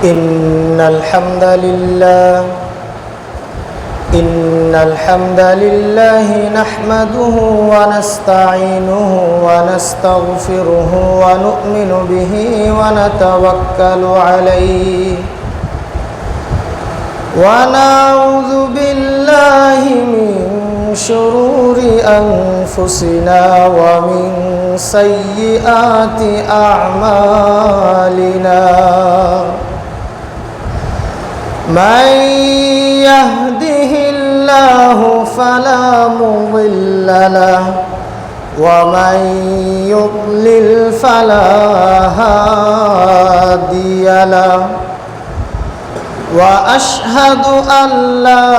إن الحمد لله نحمده ونستعينه ونستغفره ونؤمن به ونتوكل عليه ونعوذ بالله من شرور أنفسنا ومن سيئات أعمالنا من يهده الله فلا مضل له ومن يضلل فلا هادي له وأشهد أن لا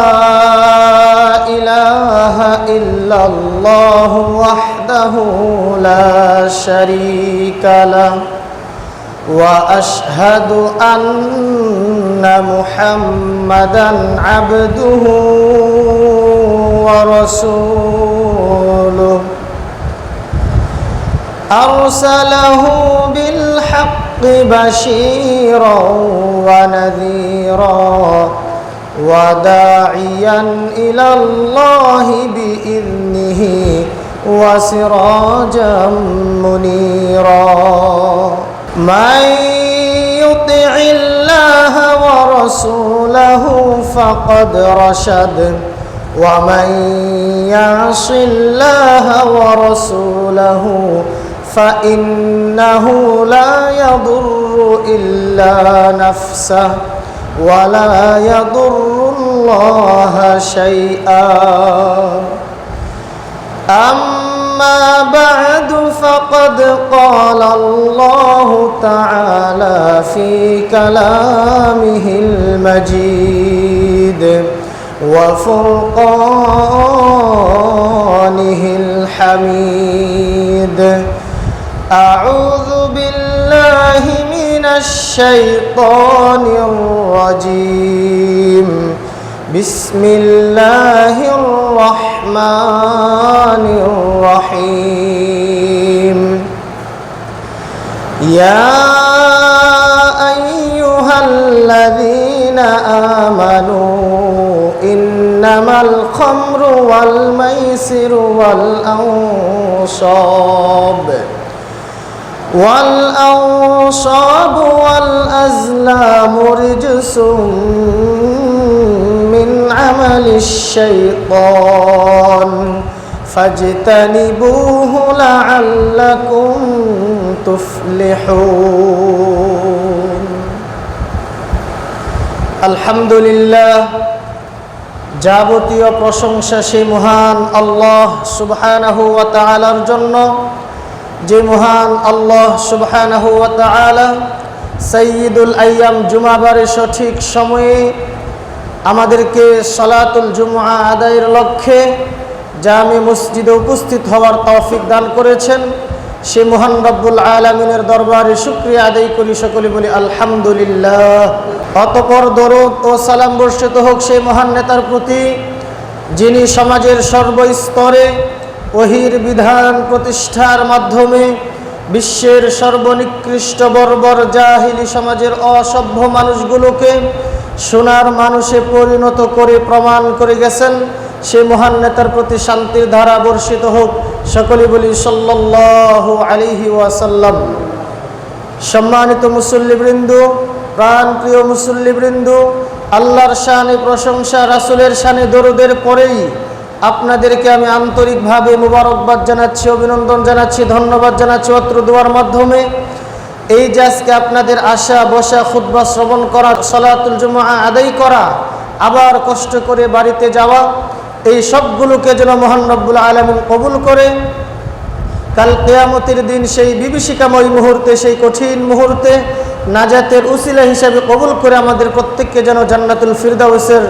إله إلا الله وحده لا شريك له وأشهد أن محمدًا عبده ورسوله أرسله بالحق بشيرا ونذيرا وداعيا إلى الله بإذنه وسراجا منيرا من يطع الله ورسوله فقد رشد ومن يعص الله ورسوله فإنه لا يضر إلا نفسه ولا يضر الله شيئا أما بعد فقد قال الله تعالى في كلامه المجيد وفرقانه الحميد أعوذ بالله من الشيطان الرجيم بسم الله الرحمن الرحيم يا أيها الذين آمنوا إنما الخمر والميسر والأنصاب والأزلام رجس من عمل الشيطان فاجتنبوه لعلكم تفلحون الحمد لله যাবতীয় প্রশংসা সেই মহান আল্লাহ সুবহানাহু ওয়া তাআলার জন্য যে মহান আল্লাহ সুবহানাহু ওয়া তাআলা সাইয়্যিদুল আইয়াম জুমাবারের সঠিক সময়ে আমাদেরকে সালাতুল জুমআ আদায়ের লক্ষ্যে জামে মসজিদে উপস্থিত হওয়ার তৌফিক দান করেছেন সেই মহান রব্বুল আলামিনের দরবারে শুকরিয়া আদায় করি, সকলে বলি আলহামদুলিল্লাহ। অতঃপর দরুদ ও সালাম বর্ষিত হোক সেই মহান নেতার প্রতি যিনি সমাজের সর্বস্তরে ওহীর বিধান প্রতিষ্ঠার মাধ্যমে বিশ্বের সর্বনিকৃষ্ট বর্বর জাহিলি সমাজের অসভ্য মানুষগুলোকে সোনার মানুষে পরিণত করে প্রমাণ করে গেছেন সে মহান নেতার প্রতি শান্তির ধারা বর্ষিত হোক, সকলে বলি সাল্লাল্লাহু আলাইহি ওয়াসাল্লাম। সম্মানিত মুসল্লিবৃন্দ, প্রাণপ্রিয় মুসল্লিবৃন্দ, আল্লাহর শানে প্রশংসা, রাসূলের শানে দরুদের পরেই আপনাদেরকে আমি আন্তরিকভাবে মুবারকবাদ জানাচ্ছি, অভিনন্দন জানাচ্ছি, ধন্যবাদ জানাচ্ছি অত্র দোয়ার মাধ্যমে। এই যে আজকে আপনাদের আসা বসা, খুতবা শ্রবণ করা, সালাতুল জুমআ আদায় করা, আবার কষ্ট করে বাড়িতে যাওয়া, এই সবগুলোকে যেন মহান রব্বুল আলামিন কবুল করে কাল কিয়ামতের দিন সেই বিভীষিকাময় মুহূর্তে, সেই কঠিন মুহূর্তে নাজাতের উসিলা হিসাবে কবুল করে আমাদের প্রত্যেককে যেন জান্নাতুল ফিরদাউসের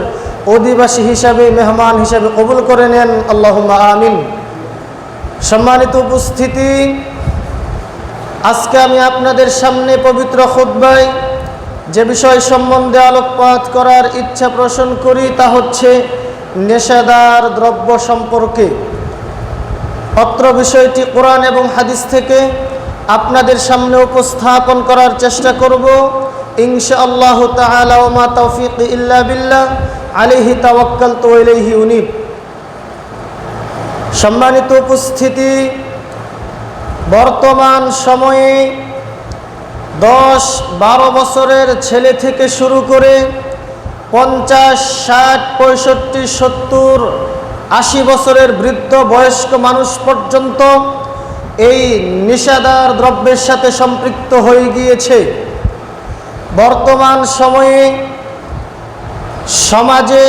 অধিবাসী হিসাবে, মেহমান হিসাবে কবুল করে নেন, আল্লাহুম্মা আমিন। সম্মানিত উপস্থিতি, আজকে আমি আপনাদের সামনে পবিত্র খুতবায় যে বিষয় সম্বন্ধে আলোকপাত করার ইচ্ছা পোষণ করি তা হচ্ছে নেশাদার দ্রব্য সম্পর্কে। অত্র বিষয়টি কোরআন এবং হাদিস থেকে আপনাদের সামনে উপস্থাপন করার চেষ্টা করব ইনশাআল্লাহু তাআলা ওয়া মা তাওফীকি ইল্লা বিল্লাহ আলাইহি তাওয়াক্কালতু ওয়া ইলাইহি উনীব। সম্মানিত উপস্থিতি, বর্তমান সময়ে 10-12 বছরের ছেলে থেকে শুরু করে 50, 60, 65, 70, 80 বছরের বৃদ্ধ বয়স্ক মানুষ পর্যন্ত এই নেশাদার দ্রব্যের সাথে সম্পৃক্ত হয়ে গিয়েছে। বর্তমান সময়ে সমাজে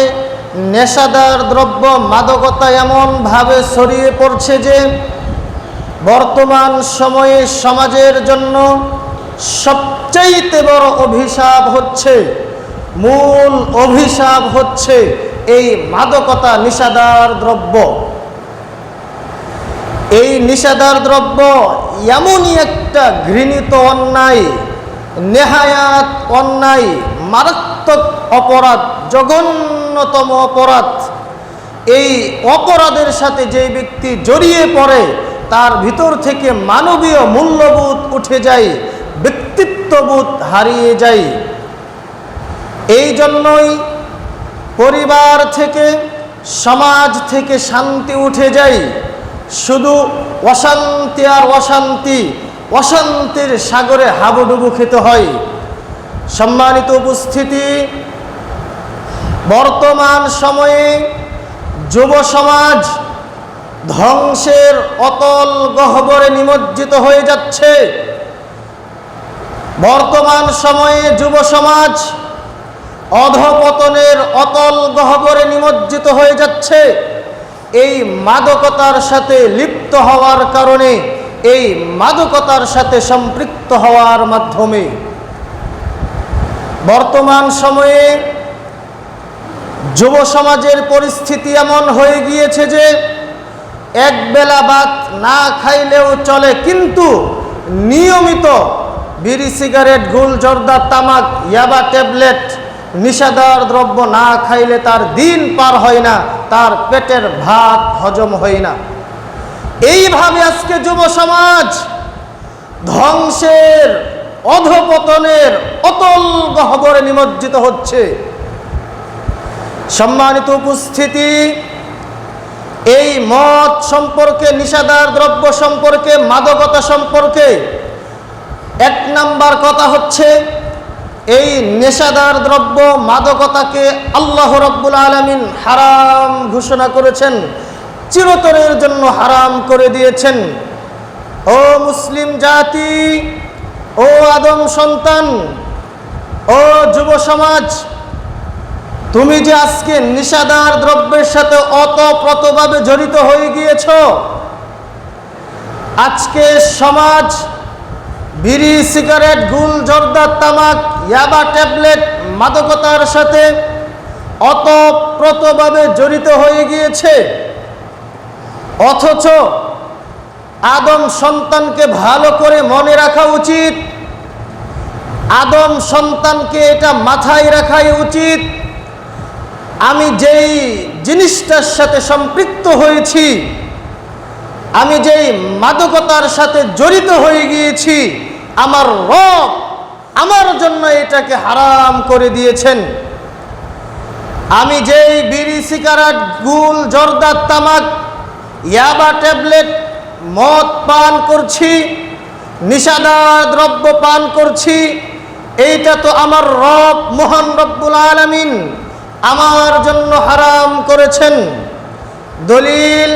নেশাদার দ্রব্য মাদকতা এমনভাবে ছড়িয়ে পড়ছে যে বর্তমান সময়ে সমাজের জন্য সবচাইতে বড় অভিশাপ হচ্ছে, মূল অভিশাপ হচ্ছে এই মাদকতা, নেশাদার দ্রব্য। এই নেশাদার দ্রব্য এমনই একটা ঘৃণিত অন্যায়, নেহায়াত অন্যায়, মারাত্মক অপরাধ, জঘন্যতম অপরাধ। এই অপরাধের সাথে যে ব্যক্তি জড়িয়ে পড়ে তার ভিতর থেকে মানবীয় মূল্যবোধ উঠে যায়, ব্যক্তিত্ববোধ হারিয়ে যায়। এই জন্যই পরিবার থেকে, সমাজ থেকে শান্তি উঠে যায়, শুধু অশান্তি আর অশান্তি, অশান্তির সাগরে হাবুডুবু খেতে হয়। সম্মানিত উপস্থিতি, বর্তমান সময়ে যুব সমাজ ধ্বংসের অতল গহ্বরে নিমজ্জিত হয়ে যাচ্ছে। বর্তমান সময়ে যুব সমাজ অধঃপতনের অতল গহ্বরে নিমজ্জিত হয়ে যাচ্ছে এই মাদকতার সাথে লিপ্ত হওয়ার কারণে, এই মাদকতার সাথে সম্পৃক্ত হওয়ার মাধ্যমে। বর্তমান সময়ে যুব সমাজের পরিস্থিতি এমন হয়ে গিয়েছে যে একবেলা ভাত না খাইলেও চলে, কিন্তু নিয়মিত বিড়ি, সিগারেট, গুল, জর্দা, তামাক, ইয়াবা, ট্যাবলেট, নেশাদার দ্রব্য না খাইলে তার দিন পার হয় না, তার পেটের ভাত হজম হয় না। এইভাবে আজকে যুব সমাজ ধ্বংসের, অধঃপতনের অতল গহ্বরে নিমজ্জিত হচ্ছে। সম্মানিত উপস্থিতি, এই মদ সম্পর্কে, নেশাদার দ্রব্য সম্পর্কে, মাদকতা সম্পর্কে 1 নাম্বার কথা হচ্ছে, এই নেশাদার দ্রব্য মাদকতাকে আল্লাহ রাব্বুল আলামিন হারাম ঘোষণা করেছেন, চিরতরের জন্য হারাম করে দিয়েছেন। ও মুসলিম জাতি, ও আদম সন্তান, ও যুব সমাজ, তুমি যে আজকে নেশাদার দ্রব্যের সাথে অতপ্রতভাবে জড়িত হয়ে গিয়েছ, আজকে সমাজ বিড়ি, সিগারেট, গুল, জর্দা, তামাক, ইয়াবা, ট্যাবলেট, মাদকতার সাথে অতপ্রতভাবে জড়িত হয়ে গিয়েছে। অথচ আদম সন্তানকে ভালো করে মনে রাখা উচিত, আদম সন্তানকে এটা মাথায় রাখাই উচিত, আমি যেই জিনিসটার সাথে সম্পৃক্ত হয়েছি, আমি যেই মাদকতার সাথে জড়িত হয়ে গিয়েছি, আমার রব আমার জন্য এটাকে হারাম করে দিয়েছেন। আমি যেই বিড়ি, সিগারেট, গুল, জর্দা, তামাক, ইয়াবা, ট্যাবলেট, মদ পান করছি, নেশাদার দ্রব্য পান করছি, এইটা তো আমার রব মহান রব্বুল আলামিন আমার জন্য হারাম করেছেন। দলিল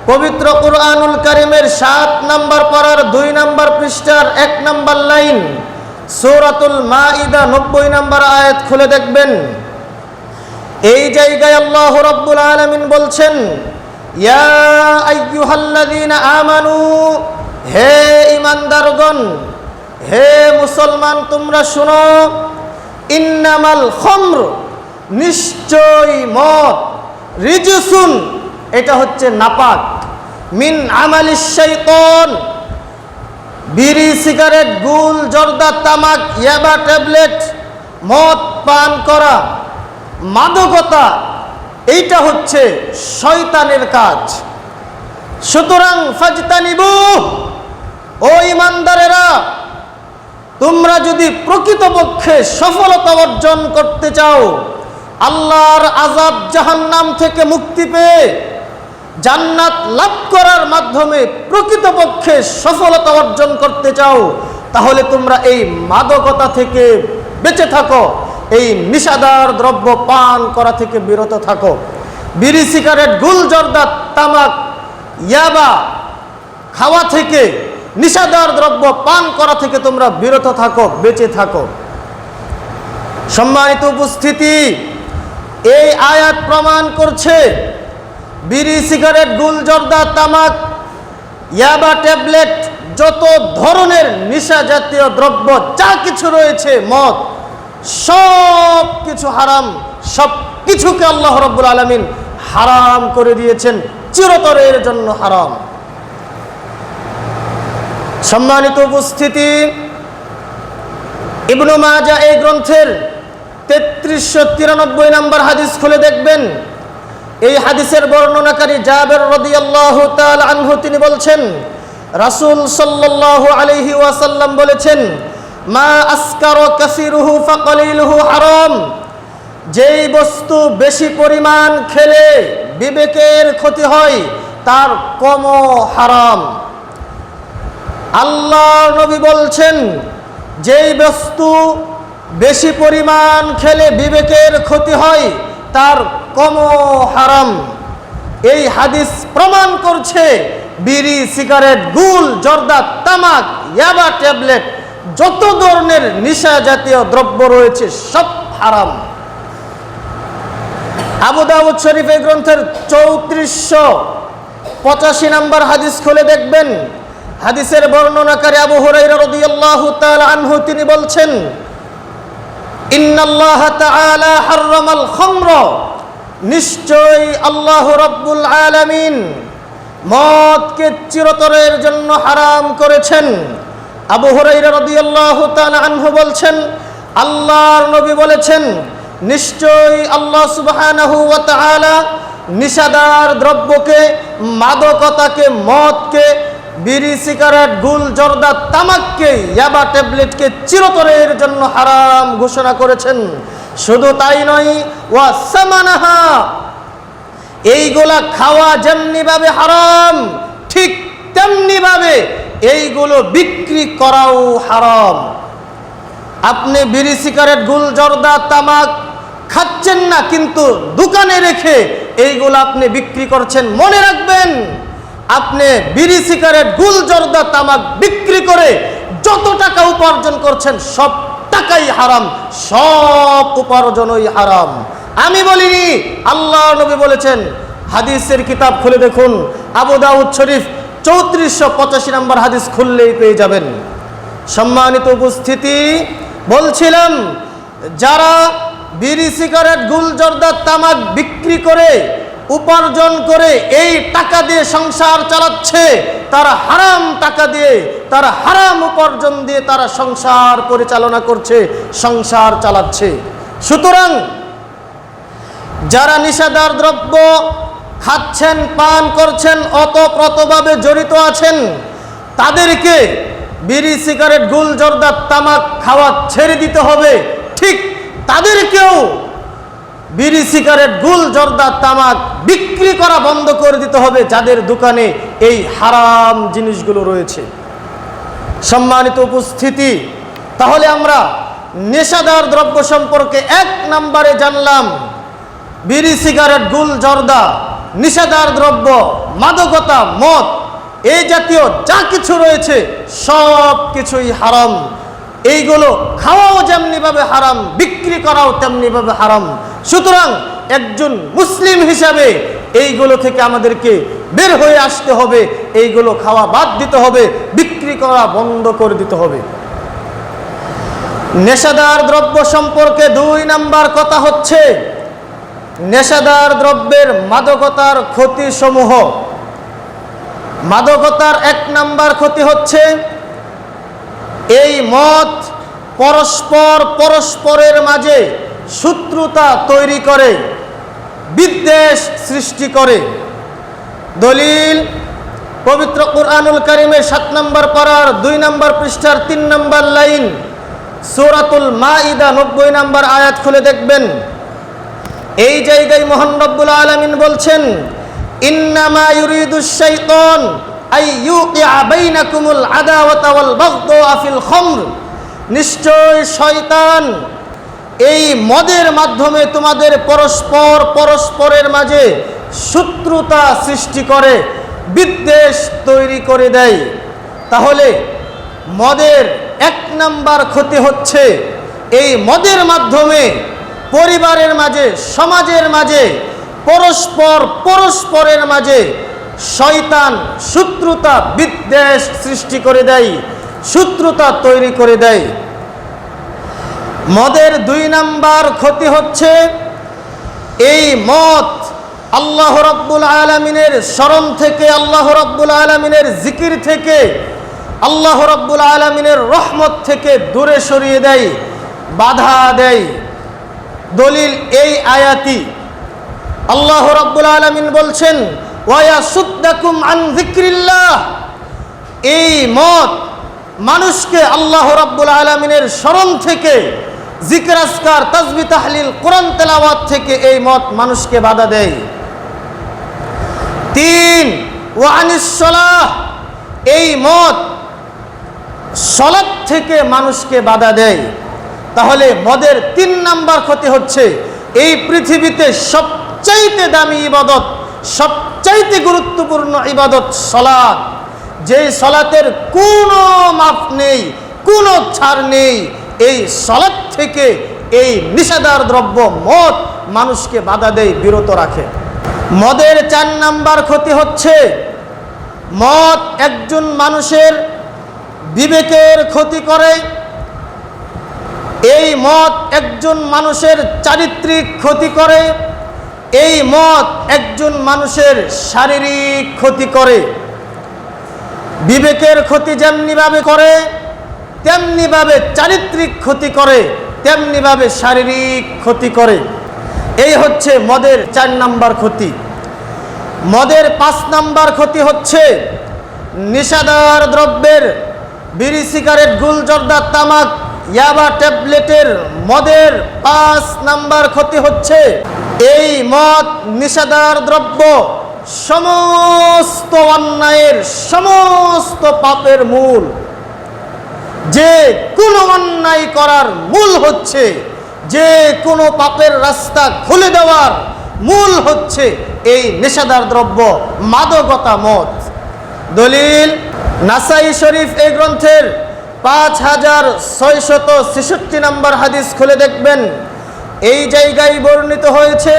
পবিত্র কুরআনুল কারীমের 7 নম্বর পারার 2 নম্বর পৃষ্ঠার 1 নম্বর লাইন, সূরাতুল মাঈদা 90 নম্বর আয়াত খুলে দেখবেন। এই জায়গায় আল্লাহ রাব্বুল আলামিন বলছেন, ইয়া আইয়ুহাল্লাযীনা আমানু, হে ঈমানদারগণ, হে মুসলমান তোমরা শুনো, ইন্নামাল খামর, নিশ্চয় মদ, রিজসুন, এটা হচ্ছে নাপাক, মিন আমালিশ শাইতান, বিড়ি, সিগারেট, গুল, জর্দা, তামাক, ইয়াবা, ট্যাবলেট, মদ পান করা, মাদকতা, এইটা হচ্ছে শয়তানের কাজ। সুতরাং ফাজতানিবু, ও ইমানদারেরা, তোমরা যদি প্রকৃতপক্ষে সফলতা অর্জন করতে চাও, আল্লাহর আযাব জাহান্নাম থেকে মুক্তি পেয়ে জান্নাত লাভ করার মাধ্যমে প্রকৃতপক্ষে সফলতা অর্জন করতে চাও, তাহলে তোমরা এই মাদকতা থেকে বেঁচে থাকো, এই নিশাদার দ্রব্য পান করা থেকে বিরত থাকো। বিড়ি, সিগারেট, গুল, জর্দা, তামাক, ইয়াবা খাওয়া থেকে, নিশাদার দ্রব্য পান করা থেকে তোমরা বিরত থাকো, বেঁচে থাকো। সম্মানিত উপস্থিতি, এই আয়াত প্রমাণ করছে বিড়ি, সিগারেট, গুল, জর্দা, তামাক, ইয়াবা, ট্যাবলেট, যত ধরনের নিশা জাতীয় দ্রব্য যা কিছু রয়েছে, মদ, সব কিছু হারাম। সব কিছুকে আল্লাহ রাব্বুল আলামিন হারাম করে দিয়েছেন, চিরতরের জন্য হারাম। সম্মানিত উপস্থিতি, ইবনে মাজাহ এই গ্রন্থের 3393 নম্বর হাদিস খুলে দেখবেন। এই হাদিসের বর্ণনাকারী জাবের রাদিয়াল্লাহু তাআলা আনহু তিনি বলছেন, রাসূল সাল্লাল্লাহু আলাইহি ওয়াসাল্লাম বলেছেন, মা আসকারু কাসিরুহু ফাকালিলুহু হারাম। যেই বস্তু বেশি পরিমাণ খেলে বিবেকের ক্ষতি হয়, তার কমও হারাম। আল্লাহ নবী বলছেন, যেই বস্তু বেশি পরিমাণ খেলে বিবেকের ক্ষতি হয়, তার কমও হারাম। এই হাদিস প্রমাণ করছে বিড়ি, সিগারেট, গুল, জর্দা, তামাক, ইয়াবা, ট্যাবলেট, যত ধরনের নিশা জাতীয় দ্রব্য রয়েছে সব হারাম। আবু দাউদ শরীফ এই গ্রন্থের 3485 নম্বর হাদিস খুলে দেখবেন। হাদিসের বর্ণনাকারী আবু হুরায়রা রাদিয়াল্লাহু তাআলা আনহু তিনি বলছেন, ইন্নাল্লাহ তাআলা হাররামাল খামর। নিশ্চয় আল্লাহ রাব্বুল আলামিন মদকে চিরতরের জন্য হারাম করেছেন। আবু হুরায়রা রাদিয়াল্লাহু তাআলা আনহু বলছেন, আল্লাহর নবী বলেছেন, নিশ্চয় আল্লাহ সুবহানাহু ওয়া তাআলা নিশাদার দ্রব্যকে, মাদকতাকে, মদকে, বিড়ি, সিগারেট, গুল, জর্দা, তামাককে, ইয়াবা, ট্যাবলেটকে চিরতরের জন্য হারাম ঘোষণা করেছেন। শুধু তাই নয়, ওয়া সামানাহা, এইগুলা খাওয়া যেমনি ভাবে হারাম, ঠিক তেমনি ভাবে এইগুলো বিক্রি করাও হারাম। আপনি বিড়ি, সিগারেট, গুল, জর্দা, তামাক খাচ্ছেন না, কিন্তু দোকানে রেখে এইগুলো আপনি বিক্রি করছেন। মনে রাখবেন, আপনি বিড়ি, সিগারেট, গুল, জর্দা, তামাক বিক্রি করে যত টাকা উপার্জন করছেন সব টাকাই হারাম, সব উপার্জনই হারাম। আমি বলিনি, আল্লাহ নবী বলেছেন। হাদিসের কিতাব খুলে দেখুন, আবু দাউদ শরীফ 3485 নম্বর হাদিস খুললেই পেয়ে যাবেন। সম্মানিত উপস্থিতি, বলছিলাম যারা বিড়ি, সিগারেট, গুল, জর্দা, তামাক বিক্রি করে উপার্জন করে এই টাকা দিয়ে সংসার চালাচ্ছে, তারা হারাম টাকা দিয়ে, তারা হারাম উপার্জন দিয়ে তারা সংসার পরিচালনা করছে, সংসার চালাচ্ছে। সুতরাং যারা নিশাদার দ্রব্য খাচ্ছেন, পান করছেন, অতপ্রতভাবে জড়িত আছেন, তাদেরকে বিড়ি, সিগারেট, গুল, জর্দা, তামাক খাওয়া ছেড়ে দিতে হবে। ঠিক তাদেরকেও বিড়ি, সিগারেট, গুল, জর্দা, তামাক বিক্রি করা বন্ধ করে দিতে হবে, যাদের দোকানে এই হারাম জিনিসগুলো রয়েছে। সম্মানিত উপস্থিতি, তাহলে আমরা নেশাদার দ্রব্য সম্পর্কে 1 নম্বরে জানলাম, বিড়ি, সিগারেট, গুল, জর্দা, নিশাদার দ্রব্য, মাদকতা, মদ, এই জাতীয় যা কিছু রয়েছে সব কিছুই হারাম। এইগুলো খাওয়াও যেমনিভাবে হারাম, বিক্রি করাও তেমনিভাবে হারাম। সুতরাং একজন মুসলিম হিসাবে এইগুলো থেকে আমাদেরকে বের হয়ে আসতে হবে, এইগুলো খাওয়া বাদ দিতে হবে, বিক্রি করা বন্ধ করে দিতে হবে। নেশাদার দ্রব্য সম্পর্কে 2 নম্বর কথা হচ্ছে নেশাদার দ্রব্যের মাদকতার ক্ষতি সমূহ। মাদকতার 1 নম্বর ক্ষতি হচ্ছে এই মদ পরস্পরের মাঝে শত্রুতা তৈরি করে, বিদ্বেষ সৃষ্টি করে। দলিল পবিত্র কুরআনুল কারীমের 7 নম্বর পারার 2 নম্বর পৃষ্ঠার 3 নম্বর লাইন, সূরাতুল মাইদা 90 নম্বর আয়াত খুলে দেখবেন। এই জায়গায় মহান রব্বুল আলামিন বলছেন, ইন্নামা ইউরিদুশ শাইতান আই ইউকিআ বাইনাকুমুল আদাওয়াতা ওয়াল বাগদা ফিল খামর, নিশ্চয় শয়তান এই মদের মাধ্যমে তোমাদের পরস্পরের মাঝে শত্রুতা সৃষ্টি করে, বিদ্বেষ তৈরি করে দেয়। তাহলে মদের 1 নাম্বার ক্ষতি হচ্ছে এই মদের মাধ্যমে পরিবারের মাঝে, সমাজের মাঝে, পরস্পরের মাঝে শয়তান শত্রুতা বিদ্বেষ সৃষ্টি করে দেয়, শত্রুতা তৈরি করে দেয়। মদের 2 নাম্বার ক্ষতি হচ্ছে এই মদ আল্লাহ রাব্বুল আলামিনের স্মরণ থেকে, আল্লাহ রাব্বুল আলামিনের জিকির থেকে, আল্লাহ রাব্বুল আলামিনের রহমত থেকে দূরে সরিয়ে দেয়, বাধা দেয়। দলিল এই আয়াতি। আল্লাহ রাব্বুল আলামিন বলছেন, ওয়া ইয়াসুদ্দাকুম আন যিকরিল্লাহ, এই মদ মানুষকে আল্লাহ রাব্বুল আলামিনের স্মরণ থেকে, জিকির আজকার, তাসবিহ তাহলিল, কোরআন তেলাওয়াত থেকে এই মদ মানুষকে বাধা দেয়। 3 ওয়া আনিস সালাহ, এই মদ সালাত থেকে মানুষকে বাধা দেয়। তাহলে মদের 3 নাম্বার ক্ষতি হচ্ছে এই পৃথিবীতে সবচাইতে দামি ইবাদত, সবচাইতে গুরুত্বপূর্ণ ইবাদত সালাত, যেই সালাতের কোনো মাপ নেই, কোনো ছাড় নেই, এই সালাত থেকে এই নিষেধার দ্রব্য মদ মানুষকে বাধা দেয়, বিরত রাখে। মদের 4 নাম্বার ক্ষতি হচ্ছে মদ একজন মানুষের বিবেকের ক্ষতি করে, এই মদ একজন মানুষের চারিত্রিক ক্ষতি করে, এই মদ একজন মানুষের শারীরিক ক্ষতি করে। বিবেকের ক্ষতি যেমনিভাবে করে, তেমনিভাবে চারিত্রিক ক্ষতি করে, তেমনিভাবে শারীরিক ক্ষতি করে। এই হচ্ছে মদের 4 নাম্বার ক্ষতি। মদের 5 নাম্বার ক্ষতি হচ্ছে নিশাদার দ্রব্যের, বিড়ি, সিগারেট, গুল, জর্দা, তামাক, ইয়াবা, ট্যাবলেটের, মদের 5 নাম্বার ক্ষতি হচ্ছে এই মদ নিশাদার দ্রব্য সমস্ত অন্যায়ের, সমস্ত পাপের মূল। যে কোনো অন্যায় করার মূল হচ্ছে, যে কোনো পাপের রাস্তা খুলে দেওয়ার মূল হচ্ছে এই নেশাদার দ্রব্য, মাদকতা মদ। দলিল নাসাই শরীফ এই গ্রন্থের 5666 নম্বর হাদিস খুলে দেখবেন। এই জায়গায় বর্ণিত হয়েছে,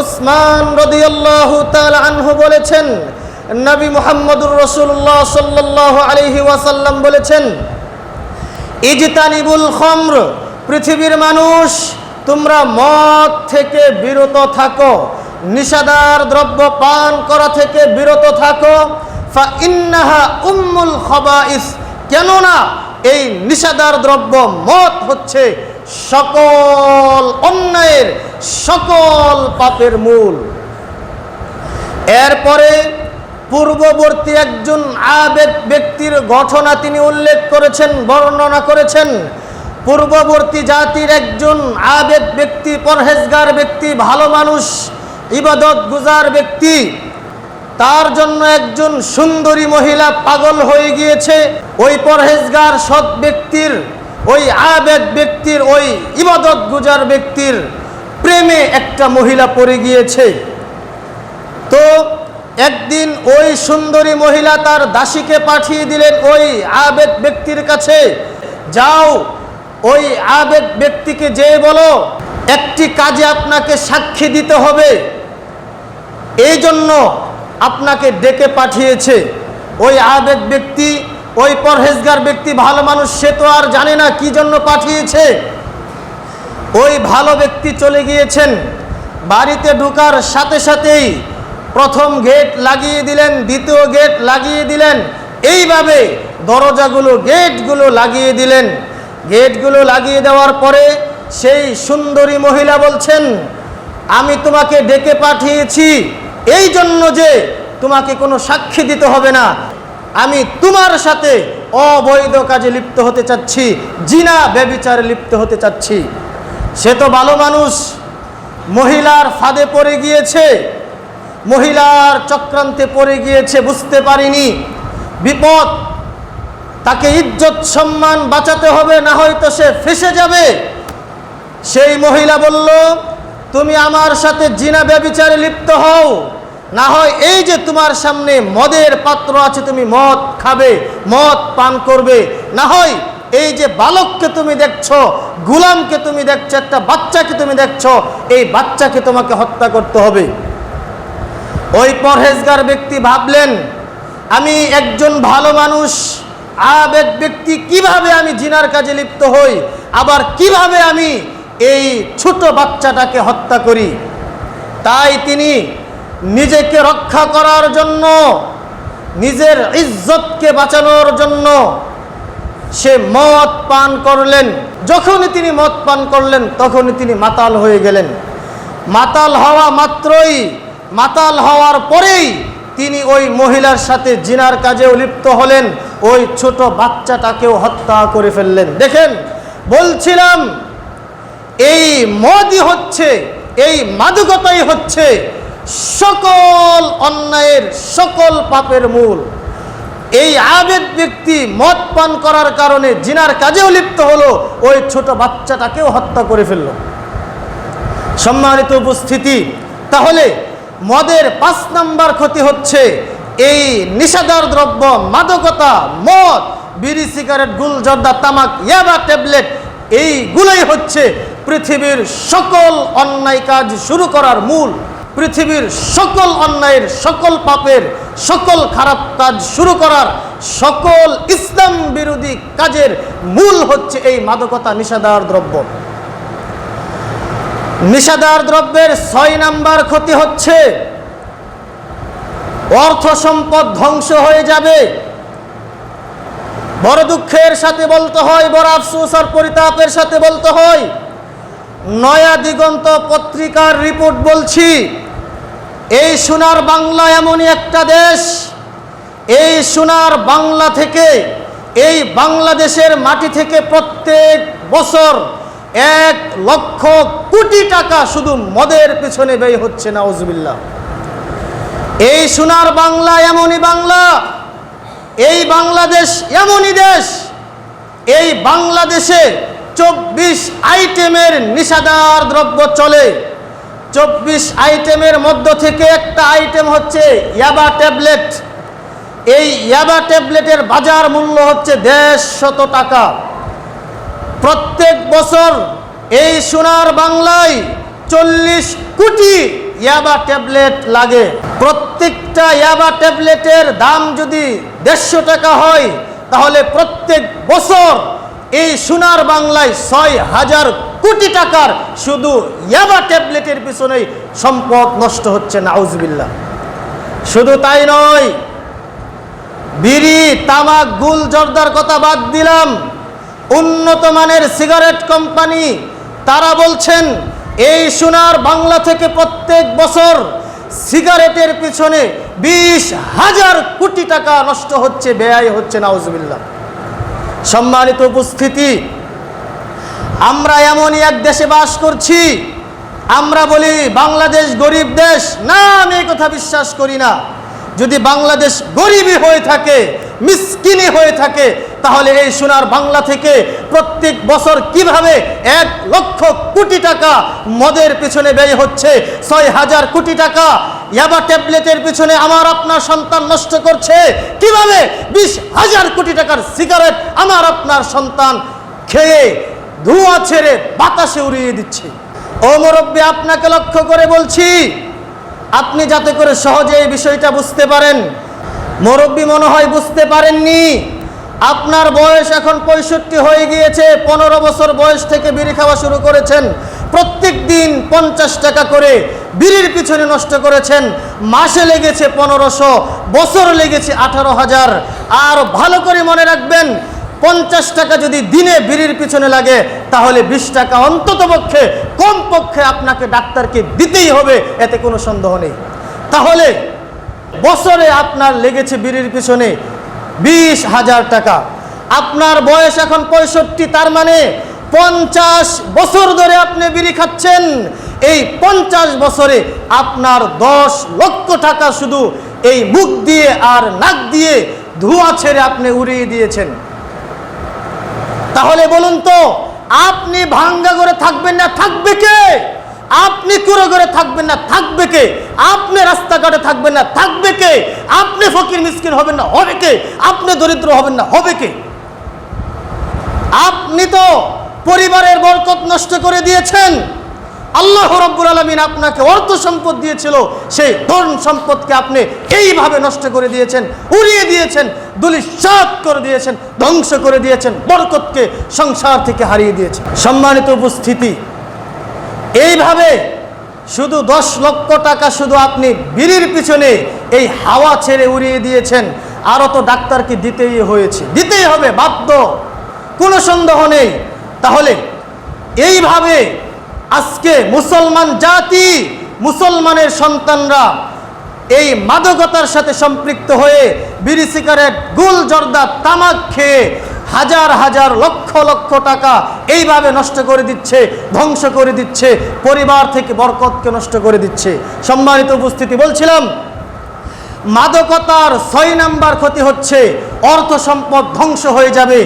উসমান রাদিয়াল্লাহু তাআলা আনহু বলেছেন, নবী মুহাম্মদুর রাসূলুল্লাহ সাল্লাল্লাহু আলাইহি ওয়াসাল্লাম বলেছেন, ইজতানিবুল খামর, পৃথিবীর মানুষ তোমরা মদ থেকে বিরত থাকো, নিশাদার দ্রব্য পান করা থেকে বিরত থাকো। ফা ইন্নাহা উম্মুল খাবাইস, কেননা এই নিশাদার দ্রব্য মদ হচ্ছে সকল অন্যায়ের, সকল পাপের মূল। এরপরে পূর্ববর্তী একজন আবেদ ব্যক্তির ঘটনা তিনি উল্লেখ করেছেন, বর্ণনা করেছেন। পূর্ববর্তী জাতির একজন আবেদ ব্যক্তি, পরহেজগার ব্যক্তি, ভালো মানুষ, ইবাদত গুজার ব্যক্তি, তার জন্য একজন সুন্দরী মহিলা পাগল হয়ে গিয়েছে। ওই পরহেজগার সৎ ব্যক্তির, ওই আবেদ ব্যক্তির, ওই ইবাদত গুজার ব্যক্তির প্রেমে একটা মহিলা পড়ে গিয়েছে। তো একদিন ওই সুন্দরী মহিলা তার দাসীকে পাঠিয়ে দিলেন ওই আবেদ ব্যক্তির কাছে, যাও ওই আবেদ ব্যক্তিকে যেয়ে বলো একটি কাজে আপনাকে সাক্ষী দিতে হবে, এই জন্য আপনাকে ডেকে পাঠিয়েছে। ওই আবেদ ব্যক্তি, ওই পরহেজগার ব্যক্তি, ভালো মানুষ, সে তো আর জানে না কি জন্য পাঠিয়েছে। ওই ভালো ব্যক্তি চলে গিয়েছেন। বাড়িতে ঢোকার সাথে সাথেই প্রথম গেট লাগিয়ে দিলেন, দ্বিতীয় গেট লাগিয়ে দিলেন, এইভাবে দরজাগুলো, গেটগুলো লাগিয়ে দিলেন। গেটগুলো লাগিয়ে দেওয়ার পরে সেই সুন্দরী মহিলা বলছেন, আমি তোমাকে ডেকে পাঠিয়েছি এই জন্য যে তোমাকে কোনো সাক্ষী দিতে হবে না, আমি তোমার সাথে অবৈধ কাজে লিপ্ত হতে চাচ্ছি, জিনা ব্যভিচারে লিপ্ত হতে চাচ্ছি। সে তো ভালো মানুষ, মহিলার ফাঁদে পড়ে গিয়েছে, মহিলার চক্রান্তে পড়ে গিয়েছে, বুঝতে পারিনি বিপদ, তাকে ইজ্জত সম্মান বাঁচাতে হবে, না হয়তো সে ফেঁসে যাবে। সেই মহিলা বলল, তুমি আমার সাথে জিনা ব্যভিচারে লিপ্ত হও, না হয় এই যে তোমার সামনে মদের পাত্র আছে, তুমি মদ খাবে, মদ পান করবে, না হয় এই যে বালককে তুমি দেখছো, গুলামকে তুমি দেখছো, একটা বাচ্চাকে তুমি দেখছো, এই বাচ্চাকে তোমাকে হত্যা করতে হবে। ওই পরহেজগার ব্যক্তি ভাবলেন, আমি একজন ভালো মানুষ, আবেদ ব্যক্তি, কিভাবে আমি জিনার কাজে লিপ্ত হই, আবার কিভাবে আমি এই ছোট বাচ্চাটাকে হত্যা করি। তাই তিনি নিজেকে রক্ষা করার জন্য, নিজের ইজ্জতকে বাঁচানোর জন্য সে মদ পান করলেন। যখনই তিনি মদ পান করলেন তখনই তিনি মাতাল হয়ে গেলেন। মাতাল হওয়া মাত্রই, মাতাল হওয়ার পরেই তিনি ওই মহিলার সাথে জিনার কাজেও লিপ্ত হলেন, ওই ছোট বাচ্চাটাকেও হত্যা করে ফেললেন। দেখেন, বলছিলাম এই মদই হচ্ছে, এই মাদকতাই হচ্ছে সকল অন্যায়ের, সকল পাপের মূল। এই আবেদ ব্যক্তি মদ পান করার কারণে জিনার কাজেও লিপ্ত হলো, ওই ছোট বাচ্চাটাকেও হত্যা করে ফেলল। সম্মানিত উপস্থিতি, তাহলে মদের 5 নাম্বার ক্ষতি হচ্ছে এই নিষেধাজ্ঞার দ্রব্য, মাদকতা, মদ, বিড়ি, সিগারেট, গুল, জর্দা, তামাক, ইয়াবা, ট্যাবলেট, এইগুলোই হচ্ছে পৃথিবীর সকল অন্যায় কাজ শুরু করার মূল। পৃথিবীর সকল অন্যায়ের, সকল পাপের, সকল খারাপ কাজ শুরু করার, সকল ইসলাম বিরোধী কাজের মূল হচ্ছে এই মাদকতা, নিষেধাজ্ঞার দ্রব্য। নিষেধাজ্ঞার দ্রব্যের 6 নাম্বার ক্ষতি হচ্ছে অর্থ সম্পদ ধ্বংস হয়ে যাবে। বড় দুঃখের সাথে বলতে হয়, বড় আফসোস আর পরিতাপের সাথে বলতে হয়, নয়া দিগন্ত পত্রিকার রিপোর্ট বলছি, এই সোনার বাংলা এমনই একটা দেশ, এই সোনার বাংলা থেকে, এই বাংলাদেশের মাটি থেকে প্রত্যেক বছর 1 লক্ষ কোটি টাকা শুধু মদের পেছনে ব্যয় হচ্ছে। নাউজুবিল্লাহ। এই সোনার বাংলা এমনই বাংলা, এই বাংলাদেশ এমনই দেশ, এই বাংলাদেশে 24 আইটেমের নিষেধাজ্ঞার দ্রব্য চলে। 24 আইটেমের মধ্য থেকে একটা আইটেম হচ্ছে ইয়াবা ট্যাবলেট। এই ইয়াবা ট্যাবলেটের বাজার মূল্য হচ্ছে 150 টাকা। প্রত্যেক বছর এই সোনার বাংলায় 40 কোটি ইয়াবা ট্যাবলেট লাগে। প্রত্যেকটা ইয়াবা ট্যাবলেটের দাম যদি 150 টাকা হয়, তাহলে প্রত্যেক বছর এই সোনার বাংলায় 6000 কোটি টাকার শুধু ইয়াবা ট্যাবলেটের পিছনেই সম্পদ নষ্ট হচ্ছে। নাউজুবিল্লাহ। শুধু তাই নয়, বিড়ি, তামাক, গুল, জর্দার কথা বাদ দিলাম, উন্নত মানের সিগারেট কোম্পানি তারা বলছেন এই সোনার বাংলা থেকে প্রত্যেক বছর সিগারেটের পিছনে 20,000 কোটি টাকা নষ্ট হচ্ছে, ব্যয় হচ্ছে। নাউজুবিল্লাহ। সম্মানিত উপস্থিতি, আমরা এমনই এক দেশে বাস করছি, আমরা বলি বাংলাদেশ গরিব দেশ। না, আমি এই কথা বিশ্বাস করি না। যদি বাংলাদেশ গরিবই হয়ে থাকে, মিসকিনি হয়ে থাকে, তাহলে এই সোনার বাংলা থেকে প্রত্যেক বছর কিভাবে 1 লক্ষ কোটি টাকা মদের পিছনে ব্যয় হচ্ছে, 6000 কোটি টাকা ইয়াবা ট্যাবলেটের পিছনে আমার আপনার সন্তান নষ্ট করছে, কিভাবে 20,000 কোটি টাকার সিগারেট আমার আপনার সন্তান খেয়ে ধোঁয়া ছেড়ে বাতাসে উড়িয়ে দিচ্ছে। ও মুরব্বী, আপনাকে লক্ষ্য করে বলছি, আপনি যাতে করে সহজে এই বিষয়টা বুঝতে পারেন। মুরব্বী মনে হয় বুঝতে পারেননি। আপনার বয়স এখন 65 হয়ে গিয়েছে, 15 বছর বয়স থেকে বিড়ি খাওয়া শুরু করেছেন, প্রত্যেক দিন 50 টাকা করে বিড়ির পিছনে নষ্ট করেছেন। মাসে লেগেছে 1500, বছর লেগেছে 18,000। আর ভালো করে মনে রাখবেন, 50 টাকা যদি দিনে বিড়ির পিছনে লাগে, তাহলে 20 টাকা অন্ততপক্ষে, কমপক্ষে আপনাকে ডাক্তারকে দিতেই হবে, এতে কোনো সন্দেহ নেই। তাহলে বছরে আপনার লেগেছে বিড়ির পিছনে 20,000 টাকা। আপনার বয়স এখন 65, তার মানে 50 বছর ধরে আপনি বিড়ি খাচ্ছেন। এই 50 বছরে আপনার 10 লক্ষ টাকা শুধু এই মুখ দিয়ে আর নাক দিয়ে ধোঁয়া ছেড়ে আপনি উড়িয়ে দিয়েছেন। তাহলে বলুন তো, আপনি ভাঙ্গা করে থাকবেন না, থাকবে কে? আপনি কুড়ো করে থাকবেন না, থাকবে কে? আপনি রাস্তাঘাটে থাকবেন না, থাকবে কে? আপনি ফকির মিসকিন হবেন না, হবে কে? আপনি দরিদ্র হবেন না, হবে কে? আপনি তো পরিবারের বরকত নষ্ট করে দিয়েছেন। আল্লাহ রাব্বুল আলামিন আপনাকে অর্থ সম্পদ দিয়েছিল, সেই ধন সম্পদকে আপনি এইভাবে নষ্ট করে দিয়েছেন, উড়িয়ে দিয়েছেন, ধূলিসাৎ করে দিয়েছেন, ধ্বংস করে দিয়েছেন, বরকতকে সংসার থেকে হারিয়ে দিয়েছেন। সম্মানিত উপস্থিতি, এইভাবে শুধু 10 লক্ষ টাকা শুধু আপনি বিড়ির পিছনে এই হাওয়া ছেড়ে উড়িয়ে দিয়েছেন। আরও তো ডাক্তারকে দিতেই হয়েছে, দিতেই হবে, বাধ্য, কোনো সন্দেহ নেই। তাহলে এইভাবে আজকে মুসলমান জাতি, মুসলমানের সন্তানরা এই মাদকতার সাথে সম্পৃক্ত হয়ে বিড়ি, সিগারেট, গুল, জর্দা, তামাক খেয়ে হাজার হাজার লক্ষ লক্ষ টাকা এইভাবে নষ্ট করে দিচ্ছে, ধ্বংস করে দিচ্ছে, পরিবার থেকে বরকতকে নষ্ট করে দিচ্ছে। সম্মানিত উপস্থিতি, বলছিলাম মাদকতার 6 নাম্বার ক্ষতি হচ্ছে অর্থ সম্পদ ধ্বংস হয়ে যাবে,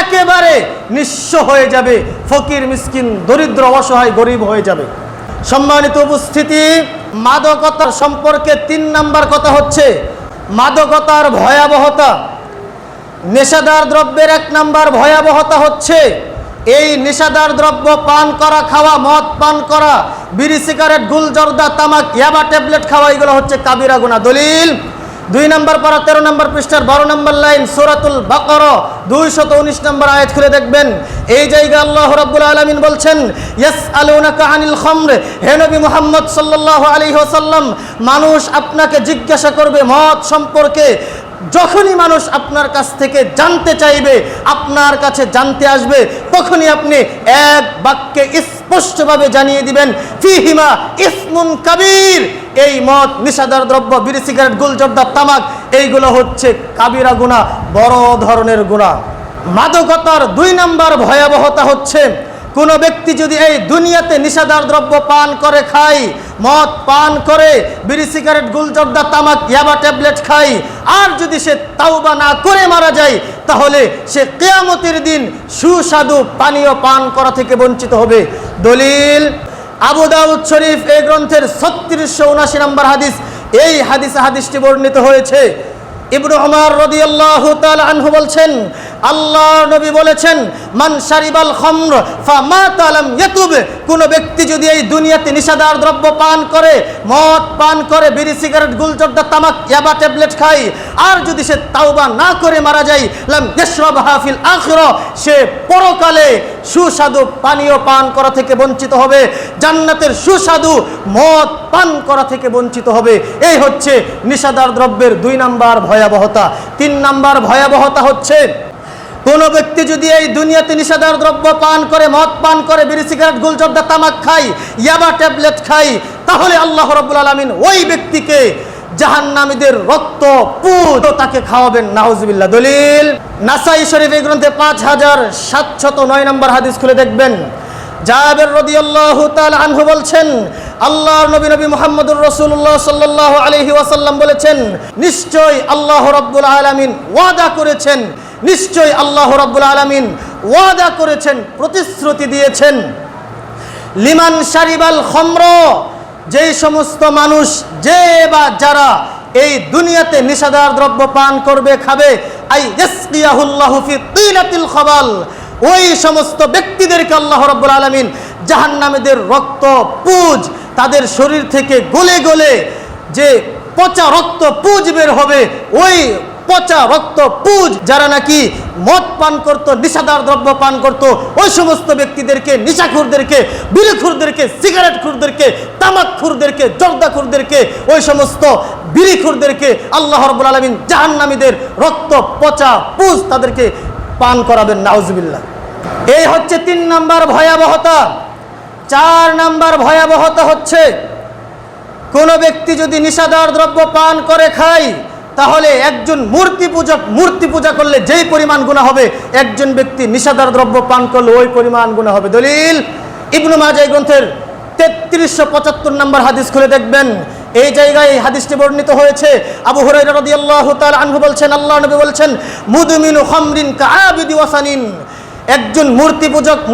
একেবারে নিঃস্ব হয়ে যাবে, ফকির মিসকিন দরিদ্র অসহায় গরিব হয়ে যাবে। সম্মানিত উপস্থিতি, মাদকতার সম্পর্কে 3 নাম্বার কথা হচ্ছে মাদকতার ভয়াবহতা। নেশাদার দ্রব্যের 1 নাম্বার ভয়াবহতা হচ্ছে এই নেশাদার দ্রব্য পান করা, খাওয়া, মদ পান করা, বিড়ি, সিগারেট, গুল, জর্দা, তামাক, ইয়াবা ট্যাবলেট খাওয়া, এগুলো হচ্ছে কাবিরা গুনাহ। দলিল 2 নম্বর পারা 13 নম্বর পৃষ্ঠার 12 নম্বর লাইন, সূরাতুল বাকারা 219 নম্বর আয়াত খুলে দেখবেন। এই জায়গায় আল্লাহ রাব্বুল আলামিন বলছেন, ইয়াসআলুনাকা আনিল খামর, হে নবী মুহাম্মদ সাল্লাল্লাহু আলাইহি ওয়াসাল্লাম, মানুষ আপনাকে জিজ্ঞাসা করবে মদ সম্পর্কে। যখনই মানুষ আপনার কাছ থেকে জানতে চাইবে, আপনার কাছে জানতে আসবে, তখনই আপনি এক বাক্যে স্পষ্টভাবে জানিয়ে দিবেন, ফিহিমা ইসমুন কাবীর, এই মদ, নেশাদার দ্রব্য, বিড়ি, সিগারেট, গুল, জর্দা, তামাক, এইগুলো হচ্ছে কাবিরা গুনাহ, বড় ধরনের গুনাহ। মাদকতার 2 নম্বর ভয়াবহতা হচ্ছে কোন ব্যক্তি যদি এই দুনিয়াতে নেশাদার দ্রব্য পান করে, খায়, মদ পান করে, বিড়ি, সিগারেট, গুল, জর্দা, তামাক, ইয়াবা ট্যাবলেট খায়, আর যদি সে তাওবা না করে মারা যায়, তাহলে সে কিয়ামতের দিন সুস্বাদু পানীয় পান করা থেকে বঞ্চিত হবে। দলিল আবু দাউদ শরীফ এই গ্রন্থের 3679 নম্বর হাদিস। এই হাদিসটি বর্ণিত হয়েছে। ইবনে উমর রাদিয়াল্লাহু তাআলা আনহু বলছেন, আল্লাহর নবী বলেছেন, মান শারিবাল খামর ফামাতা লাম ইয়াতুব, কোন ব্যক্তি যদি এই দুনিয়াতে নেশাদার দ্রব্য পান করে, মদ পান করে, বিড়ি, সিগারেট, গুল, জর্দা, তামাক, ইয়াবা ট্যাবলেট খায়, আর যদি সে তাওবা না করে মারা যায়, লাম ইয়াশরাবহা ফিল আখিরা, সে পরকালে সুস্বাদু পানীয় পান করা থেকে বঞ্চিত হবে, জান্নাতের সুস্বাদু মদ পান করা থেকে বঞ্চিত হবে। এই হচ্ছে নেশাদার দ্রব্যের 2 নাম্বার ভয়াবহতা। 3 নাম্বার ভয়াবহতা হচ্ছে কোন ব্যক্তি যদি এই দুনিয়াতে নেশাদার দ্রব্য পান করে, মদ পান করে, বিড়ি, সিগারেট, গুল, জর্দা, তামাক খায়, ইয়াবা ট্যাবলেট খায়, তাহলে আল্লাহ রাব্বুল আলামিন ওই ব্যক্তিকে জাহান্নামীদের রক্ত পুত তাকে খাওয়াবেন, নাউজুবিল্লাহ। দলিল নাসাই শরীফ এই গ্রন্থে 5709 নম্বর হাদিস খুলে দেখবেন। জাবের রাদিয়াল্লাহু তাআলা আনহু বলছেন, আল্লাহর নবী মুহাম্মদুর রাসূলুল্লাহ সাল্লাল্লাহু আলাইহি ওয়াসাল্লাম বলেছেন, নিশ্চয় আল্লাহ রাব্বুল আলামিন ওয়াদা করেছেন, নিশ্চয় আল্লাহ রাব্বুল আলামিন ওয়াদা করেছেন, প্রতিশ্রুতি দিয়েছেন, লিমান শারিবাল খামর, যেই সমস্ত মানুষ, যে বা যারা এই দুনিয়াতে নেশাদার দ্রব্য পান করবে, খাবে, আই ইয়াসকিয়াহুল্লাহু ফি তিনাতিল খাবাল, ওই সমস্ত ব্যক্তিদেরকে আল্লাহ রাব্বুল আলামিন জাহান্নামীদের রক্ত পুজ, তাদের শরীর থেকে গলে গলে যে পচা রক্ত পুজ বের হবে, ওই পচা রক্ত পুজ যারা নাকি মদ পান করত, নেশাদার দ্রব্য পান করত, ওই সমস্ত ব্যক্তিদেরকে, নেশাখোরদেরকে, বিড়িখোরদেরকে, সিগারেটখোরদেরকে, তামাকখোরদেরকে, জর্দাখোরদেরকে, ওই সমস্ত বিড়িখোরদেরকে আল্লাহ রাব্বুল আলামিন জাহান্নামীদের রক্ত পচা পুজ তাদেরকে পান করাবেন, নাউজুবিল্লাহ। এই হচ্ছে 3 নাম্বার ভয়াবহতা। 4 নাম্বার ভয়াবহতা হচ্ছে কোন ব্যক্তি যদি নেশাদার দ্রব্য পান করে, খায়, তাহলে একজন মূর্তি পূজা করলে যেই পরিমাণ গুনাহ হবে, একজন ব্যক্তি নিশাদার দ্রব্য পান করলে ওই পরিমাণ গুনাহ হবে। দলিল ইবনে মাজাহ গ্রন্থের 3375 নম্বর হাদিস খুলে দেখবেন। এই জায়গায় এই হাদিসটি বর্ণিত হয়েছে। আবু হুরায়রা রাদিয়াল্লাহু তাআলা আনহু বলছেন, আল্লাহর নবী বলছেন, মুদমিনু খামরিন কাআবিদি ওয়াসানিন। একজন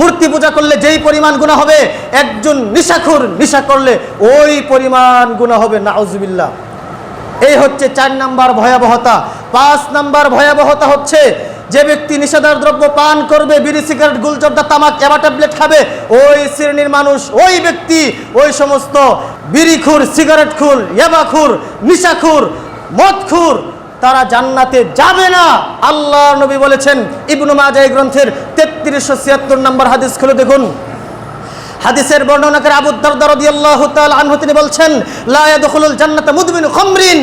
মূর্তি পূজা করলে যেই পরিমাণ গুনাহ হবে, একজন নেশা করলে ওই পরিমাণ গুনাহ হবে। নাউজুবিল্লাহ। এই হচ্ছে 4 নাম্বার ভয়াবহতা। 5 নাম্বার ভয়াবহতা হচ্ছে যে ব্যক্তি নিষেধার দ্রব্য পান করবে, বিড়ি, সিগারেট, গুলজর্দা, তামাক, ইয়াবা ট্যাবলেট খাবে, ওই শ্রেণীর মানুষ, ওই ব্যক্তি, ওই সমস্ত বিড়িখুর, সিগারেটখুর, ইয়াবাখুর, নিশাখুর, মদখুর, তারা জান্নাতে যাবে না। আল্লাহর নবী বলেছেন। ইবনে মাজাহ গ্রন্থের 3376 নম্বর হাদিস খুলে দেখুন। হাদিসের বর্ণনাকারী আবু দারদা রাদিয়াল্লাহু তাআলা আনহু তিনি বলছেন, লা ইয়াদখুলুল জান্নাতা মুদমিনু খামরিন।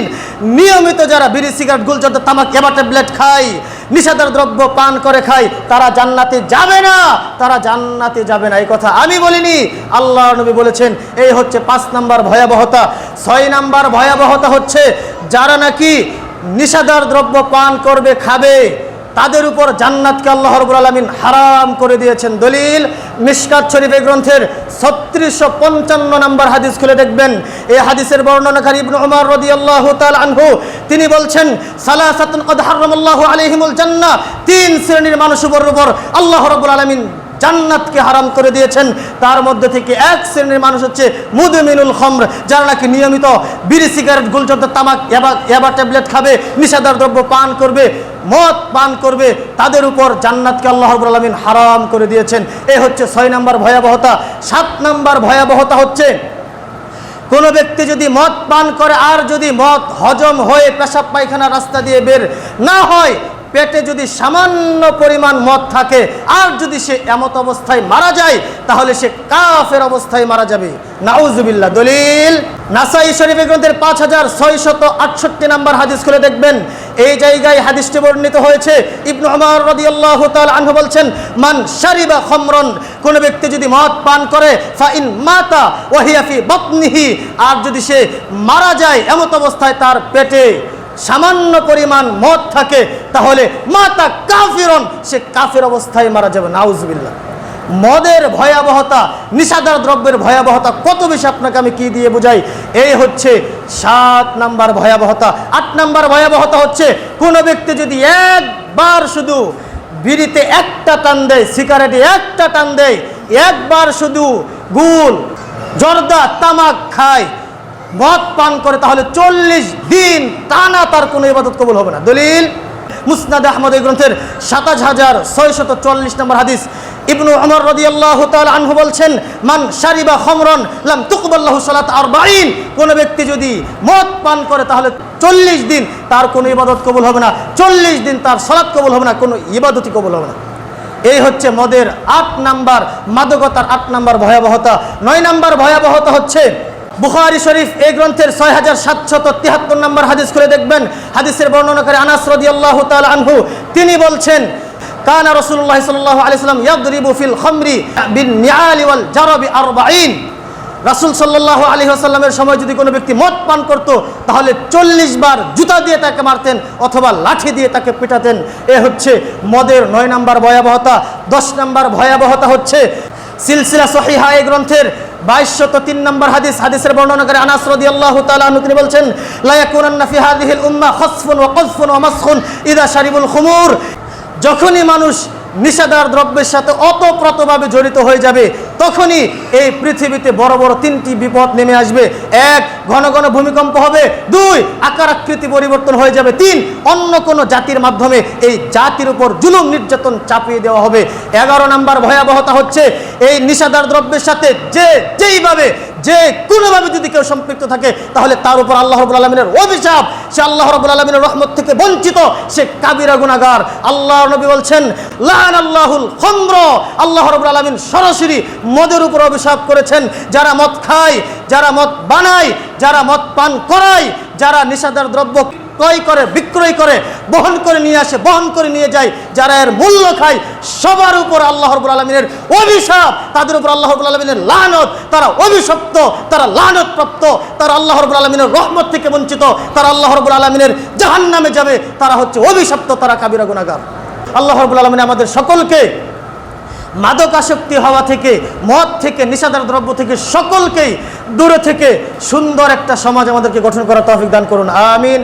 নিয়মিত যারা বিড়ি, সিগারেট, গুলজর্দা, তামাক, ইয়াবা ট্যাবলেট খায়, নিষেধার দ্রব্য পান করে খায়, তারা জান্নাতে যাবে না, তারা জান্নাতে যাবে না। এই কথা আমি বলিনি, আল্লাহর নবী বলেছেন। এই হচ্ছে 5 নাম্বার ভয়াবহতা। 6 নাম্বার ভয়াবহতা হচ্ছে যারা নাকি নিষেধার দ্রব্য পান করবে, খাবে, তাদের উপর জান্নাতকে আল্লাহ রাব্বুল আলামিন হারাম করে দিয়েছেন। দলিল মিশকাত শরীফ গ্রন্থের 3655 নম্বর হাদিস খুলে দেখবেন। এই হাদিসের বর্ণনাকারী ইবনে উমর রাদিয়াল্লাহু তাআলা আনহু তিনি বলছেন, সালাসাতুন ক্বাদ হারামাল্লাহু আলাইহিমুল জান্নাহ। 3 শ্রেণীর মানুষের উপর আল্লাহ রাব্বুল আলামিন জান্নাতকে হারাম করে দিয়েছেন। তার মধ্যে থেকে 1 শ্রেণীর মানুষ হচ্ছে মুদমিনুল খামর, যারা নাকি নিয়মিত বিড়ি, সিগারেট, গুলজর্দা, তামাক, ইয়াবা ট্যাবলেট খাবে, নিষেধার দ্রব্য পান করবে, মদ পান করবে, তাদের উপর জান্নাতকে আল্লাহ রাব্বুল আলামিন হারাম করে দিয়েছেন। এই হচ্ছে 6 নাম্বার ভয়াবহতা। 7 নাম্বার ভয়াবহতা হচ্ছে কোনো ব্যক্তি যদি মদ পান করে আর যদি মদ হজম হয়ে পেশাব পায়খানা রাস্তা দিয়ে বের না হয়, পেটে যদি সামান্য পরিমাণ মদ থাকে আর যদি সে এমত অবস্থায় মারা যায়, তাহলে সে কাফের অবস্থায় মারা যাবে। নাউজুবিল্লাহ। দলিল নাসাই শরীফ গ্রন্থের 5668 নম্বর হাদিস খুলে দেখবেন। এই জায়গায় হাদিসটি বর্ণিত হয়েছে। ইবনে উমর রাদিয়াল্লাহু তাআলা আনহু বলছেন, মান শারিবা খামরান, কোন ব্যক্তি যদি মদ পান করে, ফা ইন মাতা ওয়া হিয়া ফি বাতনিহি, আর যদি সে মারা যায় এমত অবস্থায় তার পেটে সামান্য পরিমাণ মদ থাকে, তাহলে মাতা কাফিরন, সে কাফের অবস্থায় মারা যাবে। নাউজুবিল্লাহ। মদের ভয়াবহতা, নিশাদার দ্রব্যের ভয়াবহতা কত বেশি আপনাকে আমি কি দিয়ে বোঝাই। এই হচ্ছে 7 নাম্বার ভয়াবহতা। 8 নাম্বার ভয়াবহতা হচ্ছে কোনো ব্যক্তি যদি একবার শুধু বিড়িতে একটা টান দেয়, সিগারেটে একটা টান দেয়, একবার শুধু গুল, জর্দা, তামাক খায়, মদ পান করে, তাহলে 40 দিন টানা তার কোনো ইবাদত কবুল হবে না। দলিল মুসনাদ আহমদ গ্রন্থের 27640 নম্বর হাদিস। ইবনে উমর রাদিয়াল্লাহু তাআলা আনহু বলছেন, মান শারিবা খামরান লাম তুকবাল লাহু সালাত 40। কোন ব্যক্তি যদি মদ পান করে তাহলে 40 দিন তার কোনো ইবাদত কবুল হবে না, 40 দিন তার সালাত কবুল হবে না, কোনো ইবাদতই কবুল হবে না। এই হচ্ছে মদের 8 নাম্বার, মাদকতার 8 নাম্বার ভয়াবহতা। 9 নাম্বার ভয়াবহতা হচ্ছে বুখারী শরীফ এই গ্রন্থের 6773 নম্বর হাদিস খুলে দেখবেন। হাদিসের বর্ণনাকারী আনাস রাদিয়াল্লাহু তাআলা আনহু তিনি বলছেন, কানা রাসূলুল্লাহ সাল্লাল্লাহু আলাইহি ওয়াসাল্লাম ইয়াদরিবু ফিল খামরি বিন নিআলি ওয়াল জারাবি 40। রাসূল সাল্লাল্লাহু আলাইহি ওয়াসাল্লামের সময় যদি কোনো ব্যক্তি মদ পান করত, তাহলে 40 বার জুতা দিয়ে তাকে মারতেন অথবা লাঠি দিয়ে তাকে পিটাতেন। এ হচ্ছে মদের 9 নাম্বার ভয়াবহতা। 10 নাম্বার ভয়াবহতা হচ্ছে সিলসিলা সহিহা এই গ্রন্থের 2203 নম্বর হাদিস। হাদিসের বর্ণনাকারী আনাস রাদিয়াল্লাহু তাআলা আনহু তিনি বলছেন, লা ইয়াকুনান্না ফি হাযিহিল উম্মাহ খাসফুন ওয়া কযফুন ওয়া মাসখুন ইযা শারিবুল খুমুর। যখনই মানুষ নিষেধার দ্রব্যের সাথে অতপ্রতভাবে জড়িত হয়ে যাবে, তখনই এই পৃথিবীতে বড় বড় 3টি বিপদ নেমে আসবে। 1, ঘন ঘন ভূমিকম্প হবে। 2, আকার আকৃতি পরিবর্তন হয়ে যাবে। 3, অন্য কোনো জাতির মাধ্যমে এই জাতির উপর জুলুম নির্যাতন চাপিয়ে দেওয়া হবে। 11 নাম্বার ভয়াবহতা হচ্ছে এই নিষেধার দ্রব্যের সাথে যেইভাবে যে কোনোভাবে যদি কেউ সম্পৃক্ত থাকে, তাহলে তার উপর আল্লাহ রাব্বুল আলামিনের অভিশাপ, সে আল্লাহ রাব্বুল আলামিনের রহমত থেকে বঞ্চিত, সে কাবিরা গুনাহগার। আল্লাহর নবী বলছেন, লাআনাল্লাহুল খামর, আল্লাহ রাব্বুল আলামিন সরাসরি মদের উপর অভিশাপ করেছেন। যারা মদ খায়, যারা মদ বানায়, যারা মদ পান করায়, যারা নিষেধার দ্রব্য ক্রয় করে, বিক্রয় করে, বহন করে নিয়ে আসে, বহন করে নিয়ে যায়, যারা এর মূল্য খায় সবার উপর আল্লাহ রাব্বুল আলামিনের অভিশাপ, তাদের উপর আল্লাহ রাব্বুল আলামিনের লানত, তারা অভিশপ্ত, তারা লানতপ্রাপ্ত, তারা আল্লাহ রাব্বুল আলামিনের রহমত থেকে বঞ্চিত, তারা আল্লাহ রাব্বুল আলামিনের জাহান্নামে যাবে, তারা হচ্ছে অভিশপ্ত, তারা কাবিরা গুনাহগার। আল্লাহ রাব্বুল আলামিন আমাদের সকলকে মাদকাসক্তি হওয়া থেকে, মদ থেকে, নেশাদার দ্রব্য থেকে সকলকেই দূরে থেকে সুন্দর একটা সমাজ আমাদেরকে গঠন করার তৌফিক দান করুন, আমিন।